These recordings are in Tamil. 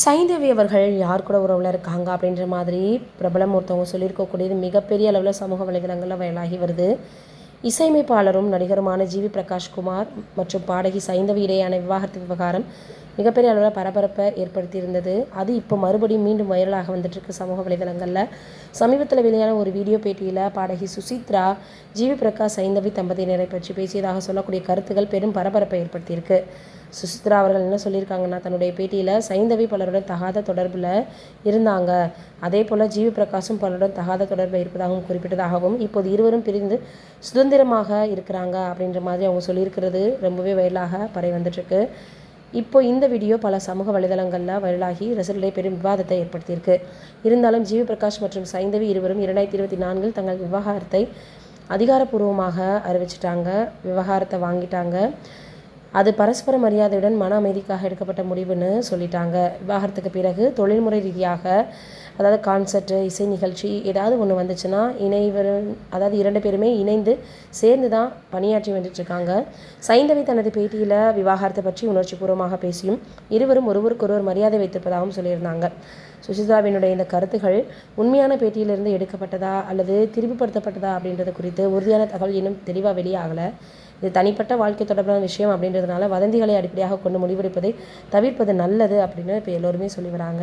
சைந்தவி அவர்கள் யார் கூட உறவில் இருக்காங்க அப்படின்ற மாதிரி பிரபலம் ஒருத்தவங்க சொல்லியிருக்கக்கூடியது மிகப்பெரிய அளவில் சமூக வலைதளங்களில் வயலாகி வருது. இசையமைப்பாளரும் நடிகருமான ஜிவி பிரகாஷ்குமார் மற்றும் பாடகி சைந்தவி இடையான விவாகரத்து விவகாரம் மிகப்பெரிய அளவில் பரபரப்பை ஏற்படுத்தியிருந்தது. அது இப்போ மறுபடியும் மீண்டும் வைரலாக வந்துட்டுருக்கு சமூக வலைதளங்களில். சமீபத்தில் வெளியான ஒரு வீடியோ பேட்டியில் பாடகி சுசித்ரா ஜிவி பிரகாஷ் சைந்தவி தம்பதியினரை பற்றி பேசியதாக சொல்லக்கூடிய கருத்துக்கள் பெரும் பரபரப்பை ஏற்படுத்தியிருக்கு. சுசித்ரா அவர்கள் என்ன சொல்லியிருக்காங்கன்னா, தன்னுடைய பேட்டியில் சைந்தவி பலருடன் தகாத தொடர்பில் இருந்தாங்க, அதே போல் ஜிவி பிரகாஷும் பலருடன் தகாத தொடர்பில் இருப்பதாகவும் குறிப்பிட்டதாகவும், இப்போது இருவரும் பிரிந்து சுதந்திரமாக இருக்கிறாங்க அப்படின்ற மாதிரி அவங்க சொல்லியிருக்கிறது ரொம்பவே வைரலாக பரவி வந்துட்டுருக்கு. இப்போ இந்த வீடியோ பல சமூக வலைதளங்களில் வைரலாகி ரசிகர்களிடையே பெரும் விவாதத்தை ஏற்படுத்தியிருக்கு. இருந்தாலும் ஜிவி பிரகாஷ் மற்றும் சைந்தவி இருவரும் 2024 தங்கள் விவகாரத்தை அதிகாரப்பூர்வமாக அறிவிச்சிட்டாங்க. விவகாரத்தை வாங்கிட்டாங்க. அது பரஸ்பர மரியாதையுடன் மன அமைதிக்காக எடுக்கப்பட்ட முடிவுன்னு சொல்லிட்டாங்க. விவாகரத்துக்கு பிறகு தொழில்முறை ரீதியாக, அதாவது கான்சர்ட்டு, இசை நிகழ்ச்சி ஏதாவது ஒன்று வந்துச்சுன்னா அதாவது 2 பேருமே இணைந்து சேர்ந்து தான் பணியாற்றி வந்துட்டுருக்காங்க. சைந்தவி தனது பேட்டியில் விவாகரத்தை பற்றி உணர்ச்சிபூர்வமாக பேசியும் இருவரும் ஒருவருக்கொருவர் மரியாதை வைத்திருப்பதாகவும் சொல்லியிருந்தாங்க. சுசித்ராவினுடைய இந்த கருத்துகள் உண்மையான பேட்டியிலிருந்து எடுக்கப்பட்டதா அல்லது திருப்பிப்படுத்தப்பட்டதா அப்படின்றது குறித்து உறுதியான தகவல் இன்னும் தெளிவாக வெளியாகலை. இது தனிப்பட்ட வாழ்க்கை தொடர்பான விஷயம் அப்படின்றதுனால வதந்திகளை அடிப்படையாக கொண்டு முடிவெடுப்பதை தவிர்ப்பது நல்லது அப்படின்னு இப்போ எல்லோருமே சொல்லி வராங்க.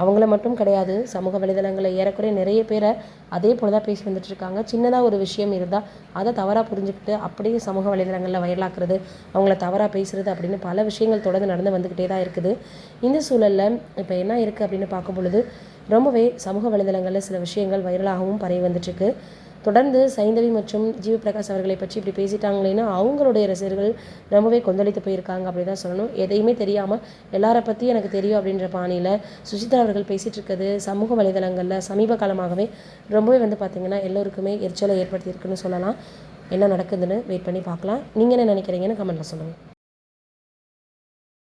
அவங்கள மட்டும் கிடையாது, சமூக வலைதளங்களில் ஏறக்குறைய நிறைய பேரை அதே போல் தான் பேசி வந்துட்டுருக்காங்க. சின்னதாக ஒரு விஷயம் இருந்தால் அதை தவறாக புரிஞ்சுக்கிட்டு அப்படியே சமூக வலைதளங்களில் வைரலாக்குறது, அவங்கள தவறாக பேசுகிறது அப்படின்னு பல விஷயங்கள் தொடர்ந்து நடந்து வந்துக்கிட்டே தான் இருக்குது. இந்த சூழலில் இப்போ என்ன இருக்குது அப்படின்னு பார்க்கும் பொழுது ரொம்பவே சமூக வலைதளங்களில் சில விஷயங்கள் வைரலாகவும் பரவி வந்துட்டுருக்கு. தொடர்ந்து சைந்தவி மற்றும் ஜிவி பிரகாஷ் அவர்களை பற்றி இப்படி பேசிட்டாங்களேன்னு அவங்களுடைய ரசிகர்கள் ரொம்பவே கொந்தளித்து போயிருக்காங்க அப்படி தான் சொல்லணும். எதையுமே தெரியாமல் எல்லாரை பற்றி எனக்கு தெரியும் அப்படின்ற பாணியில் சுசித்ரா அவர்கள் பேசிகிட்டு இருக்கிறது சமூக வலைதளங்களில் சமீப காலமாகவே ரொம்பவே பார்த்திங்கன்னா எல்லோருக்குமே எரிச்சலை ஏற்படுத்தியிருக்குன்னு சொல்லலாம். என்ன நடக்குதுன்னு வெயிட் பண்ணி பார்க்கலாம். நீங்கள் என்ன நினைக்கிறீங்கன்னு கமெண்ட்டில் சொல்லுங்கள்.